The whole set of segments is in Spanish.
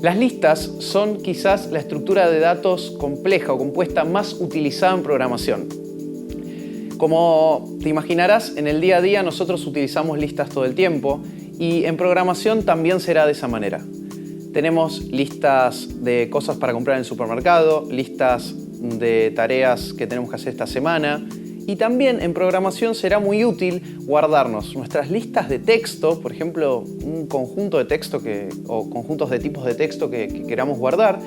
Las listas son quizás la estructura de datos compleja o compuesta más utilizada en programación. Como te imaginarás, en el día a día nosotros utilizamos listas todo el tiempo y en programación también será de esa manera. Tenemos listas de cosas para comprar en el supermercado, listas de tareas que tenemos que hacer esta semana y también en programación será muy útil guardarnos nuestras listas de texto, por ejemplo, un conjunto de texto o conjuntos de tipos de texto que queramos guardar,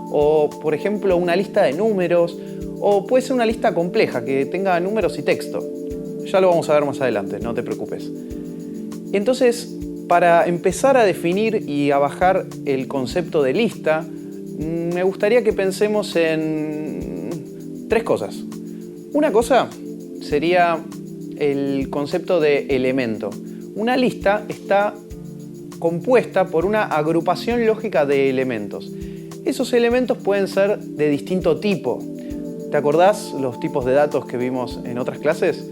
o por ejemplo una lista de números, o puede ser una lista compleja que tenga números y texto. Ya lo vamos a ver más adelante, no te preocupes. Entonces, para empezar a definir y a bajar el concepto de lista, me gustaría que pensemos en tres cosas. Una cosa sería el concepto de elemento. Una lista está compuesta por una agrupación lógica de elementos. Esos elementos pueden ser de distinto tipo. ¿Te acordás los tipos de datos que vimos en otras clases?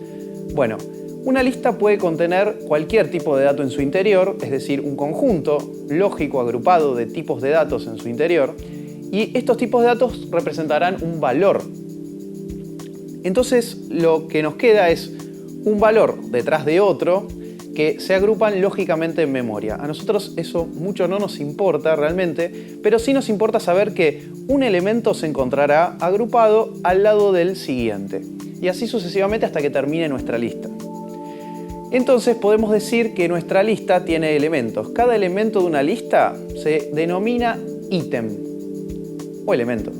Bueno, una lista puede contener cualquier tipo de dato en su interior, es decir, un conjunto lógico agrupado de tipos de datos en su interior, y estos tipos de datos representarán un valor. Entonces, lo que nos queda es un valor detrás de otro que se agrupan lógicamente en memoria. A nosotros eso mucho no nos importa realmente, pero sí nos importa saber que un elemento se encontrará agrupado al lado del siguiente, y así sucesivamente hasta que termine nuestra lista. Entonces podemos decir que nuestra lista tiene elementos. Cada elemento de una lista se denomina ítem o elemento.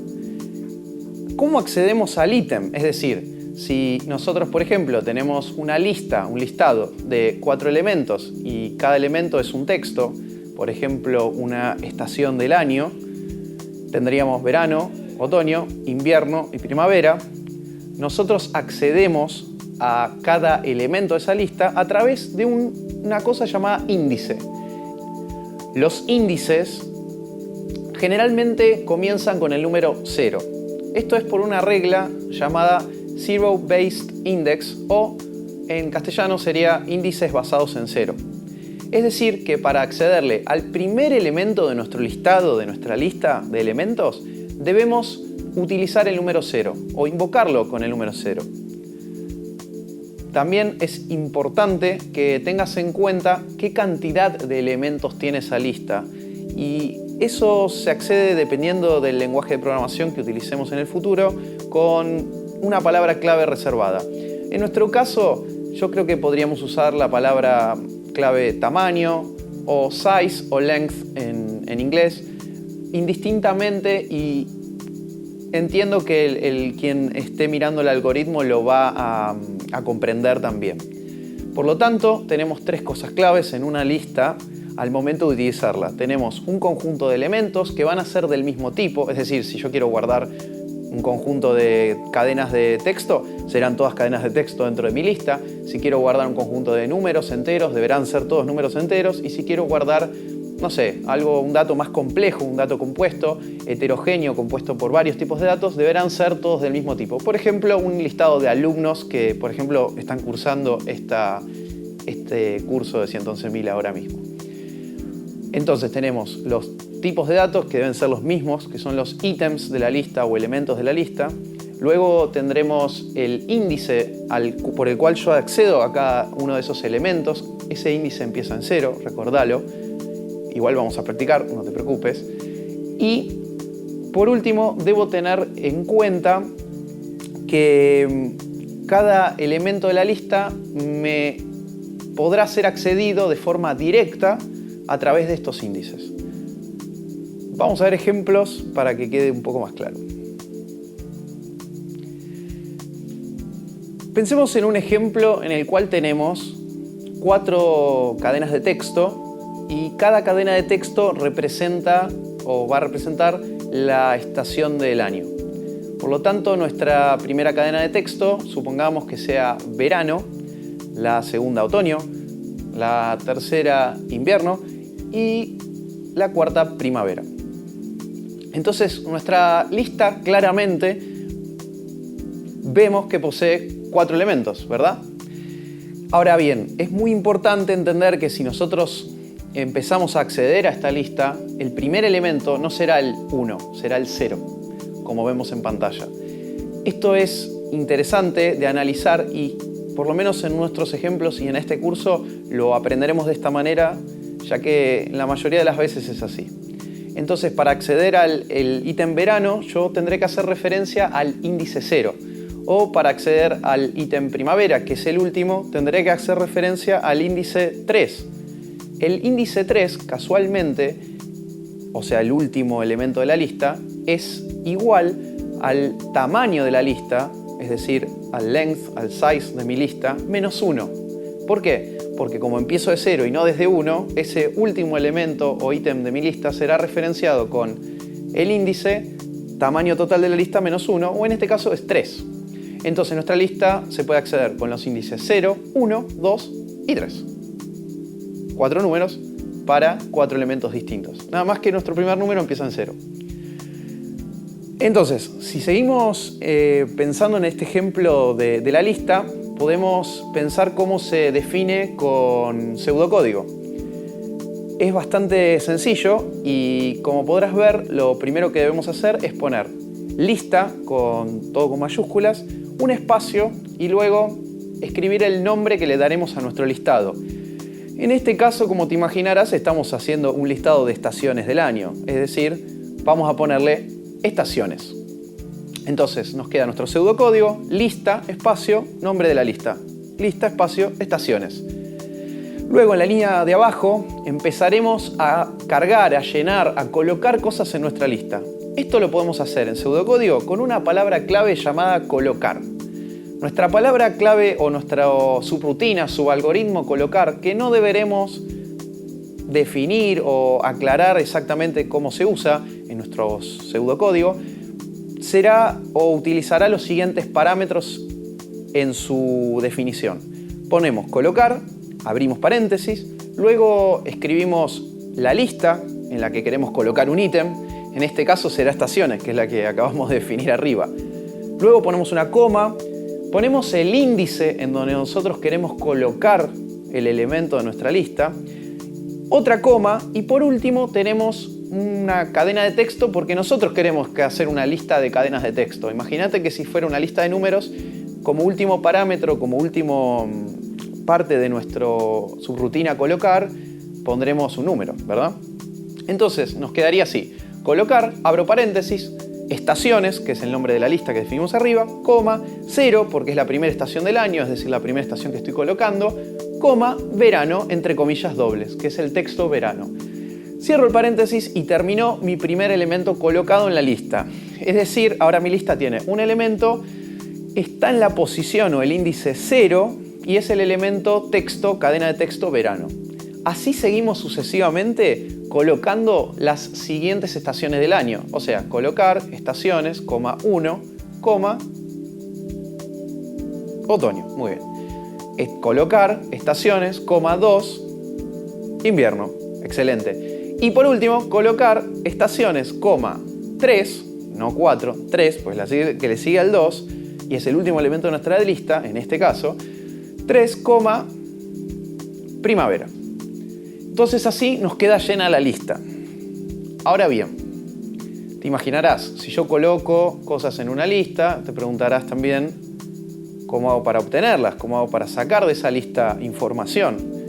¿Cómo accedemos al ítem? Es decir, si nosotros, por ejemplo, tenemos una lista, un listado de 4 elementos y cada elemento es un texto, por ejemplo, una estación del año, tendríamos verano, otoño, invierno y primavera. Nosotros accedemos a cada elemento de esa lista a través de una cosa llamada índice. Los índices generalmente comienzan con el número 0. Esto es por una regla llamada Zero Based Index, o en castellano sería índices basados en 0. Es decir, que para accederle al primer elemento de nuestro listado, de nuestra lista de elementos, debemos utilizar el número 0 o invocarlo con el número 0. También es importante que tengas en cuenta qué cantidad de elementos tiene esa lista, y eso se accede dependiendo del lenguaje de programación que utilicemos en el futuro con una palabra clave reservada. En nuestro caso, yo creo que podríamos usar la palabra clave tamaño o size o length en inglés indistintamente, y entiendo que quien esté mirando el algoritmo lo va a comprender también. Por lo tanto, tenemos tres cosas claves en una lista al momento de utilizarla. Tenemos un conjunto de elementos que van a ser del mismo tipo, es decir, si yo quiero guardar un conjunto de cadenas de texto, serán todas cadenas de texto dentro de mi lista. Si quiero guardar un conjunto de números enteros, deberán ser todos números enteros. Y si quiero guardar, no sé, un dato más complejo, un dato compuesto, heterogéneo, compuesto por varios tipos de datos, deberán ser todos del mismo tipo. Por ejemplo, un listado de alumnos que, por ejemplo, están cursando este curso de 111.000 ahora mismo. Entonces tenemos los tipos de datos que deben ser los mismos, que son los ítems de la lista o elementos de la lista. Luego tendremos el índice por el cual yo accedo a cada uno de esos elementos. Ese índice empieza en 0, recordalo. Igual vamos a practicar, no te preocupes. Y por último, debo tener en cuenta que cada elemento de la lista me podrá ser accedido de forma directa a través de estos índices. Vamos a ver ejemplos para que quede un poco más claro. Pensemos en un ejemplo en el cual tenemos 4 cadenas de texto y cada cadena de texto representa o va a representar la estación del año. Por lo tanto, nuestra primera cadena de texto, supongamos que sea verano, la segunda otoño, la tercera invierno y la cuarta primavera. Entonces, nuestra lista claramente vemos que posee 4 elementos, ¿verdad? Ahora bien, es muy importante entender que si nosotros empezamos a acceder a esta lista, el primer elemento no será el 1, será el 0, como vemos en pantalla. Esto es interesante de analizar y, por lo menos en nuestros ejemplos y en este curso, lo aprenderemos de esta manera, ya que la mayoría de las veces es así. Entonces, para acceder al ítem verano, yo tendré que hacer referencia al índice 0. O para acceder al ítem primavera, que es el último, tendré que hacer referencia al índice 3. El índice 3, casualmente, o sea, el último elemento de la lista, es igual al tamaño de la lista, es decir, al length, al size de mi lista, menos 1. ¿Por qué? Porque como empiezo de 0 y no desde 1, ese último elemento o ítem de mi lista será referenciado con el índice tamaño total de la lista menos 1, o en este caso es 3. Entonces nuestra lista se puede acceder con los índices 0, 1, 2 y 3. 4 números para 4 elementos distintos. Nada más que nuestro primer número empieza en 0. Entonces, si seguimos pensando en este ejemplo de la lista, podemos pensar cómo se define con pseudocódigo. Es bastante sencillo y, como podrás ver, lo primero que debemos hacer es poner lista, todo con mayúsculas, un espacio y luego escribir el nombre que le daremos a nuestro listado. En este caso, como te imaginarás, estamos haciendo un listado de estaciones del año, es decir, vamos a ponerle estaciones. Entonces nos queda nuestro pseudocódigo, lista, espacio, nombre de la lista. Lista, espacio, estaciones. Luego en la línea de abajo empezaremos a cargar, a llenar, a colocar cosas en nuestra lista. Esto lo podemos hacer en pseudocódigo con una palabra clave llamada colocar. Nuestra palabra clave o nuestra subrutina, subalgoritmo colocar, que no deberemos definir o aclarar exactamente cómo se usa en nuestro pseudocódigo, será o utilizará los siguientes parámetros en su definición. Ponemos colocar, abrimos paréntesis, luego escribimos la lista en la que queremos colocar un ítem, en este caso será estaciones, que es la que acabamos de definir arriba. Luego ponemos una coma, ponemos el índice en donde nosotros queremos colocar el elemento de nuestra lista, otra coma y por último tenemos una cadena de texto porque nosotros queremos hacer una lista de cadenas de texto. Imagínate que si fuera una lista de números, como último parámetro, como último parte de nuestro subrutina colocar, pondremos un número, ¿verdad? Entonces nos quedaría así: colocar, abro paréntesis, estaciones, que es el nombre de la lista que definimos arriba, coma, 0, porque es la primera estación del año, es decir, la primera estación que estoy colocando, coma, verano, entre comillas dobles, que es el texto verano. Cierro el paréntesis y terminó mi primer elemento colocado en la lista. Es decir, ahora mi lista tiene un elemento, está en la posición o el índice 0 y es el elemento texto, cadena de texto verano. Así seguimos sucesivamente colocando las siguientes estaciones del año. O sea, colocar estaciones, coma 1, coma otoño. Muy bien. Colocar estaciones, coma 2, invierno. Excelente. Y por último, colocar estaciones, coma 3, no 4, 3, pues que le sigue al 2, y es el último elemento de nuestra lista, en este caso, 3, primavera. Entonces así nos queda llena la lista. Ahora bien, te imaginarás, si yo coloco cosas en una lista, te preguntarás también cómo hago para obtenerlas, cómo hago para sacar de esa lista información.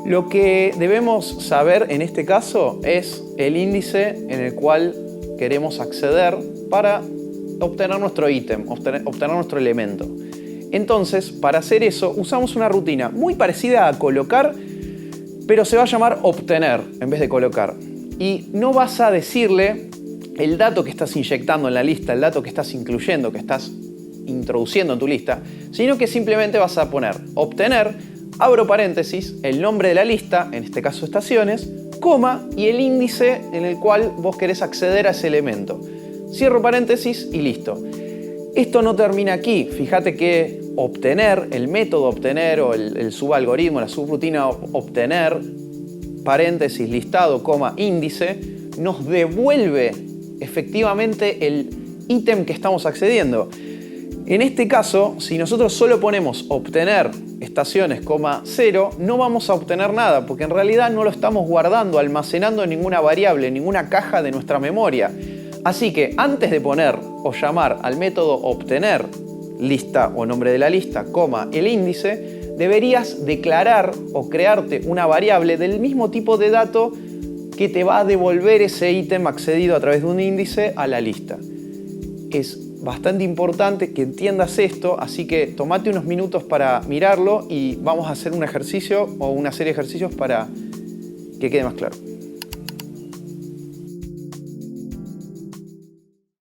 Lo que debemos saber en este caso es el índice en el cual queremos acceder para obtener nuestro ítem, obtener nuestro elemento. Entonces, para hacer eso, usamos una rutina muy parecida a colocar, pero se va a llamar obtener en vez de colocar. Y no vas a decirle el dato que estás inyectando en la lista, el dato que estás incluyendo, que estás introduciendo en tu lista, sino que simplemente vas a poner obtener, abro paréntesis, el nombre de la lista, en este caso estaciones, coma y el índice en el cual vos querés acceder a ese elemento. Cierro paréntesis y listo. Esto no termina aquí. Fíjate que obtener, el método obtener o el subalgoritmo, la subrutina obtener, paréntesis, listado, coma, índice, nos devuelve efectivamente el ítem que estamos accediendo. En este caso, si nosotros solo ponemos obtener estaciones, 0, no vamos a obtener nada, porque en realidad no lo estamos guardando, almacenando en ninguna variable, en ninguna caja de nuestra memoria. Así que antes de poner o llamar al método obtener lista o nombre de la lista, el índice, deberías declarar o crearte una variable del mismo tipo de dato que te va a devolver ese ítem accedido a través de un índice a la lista. Es bastante importante que entiendas esto, así que tomate unos minutos para mirarlo y vamos a hacer un ejercicio o una serie de ejercicios para que quede más claro.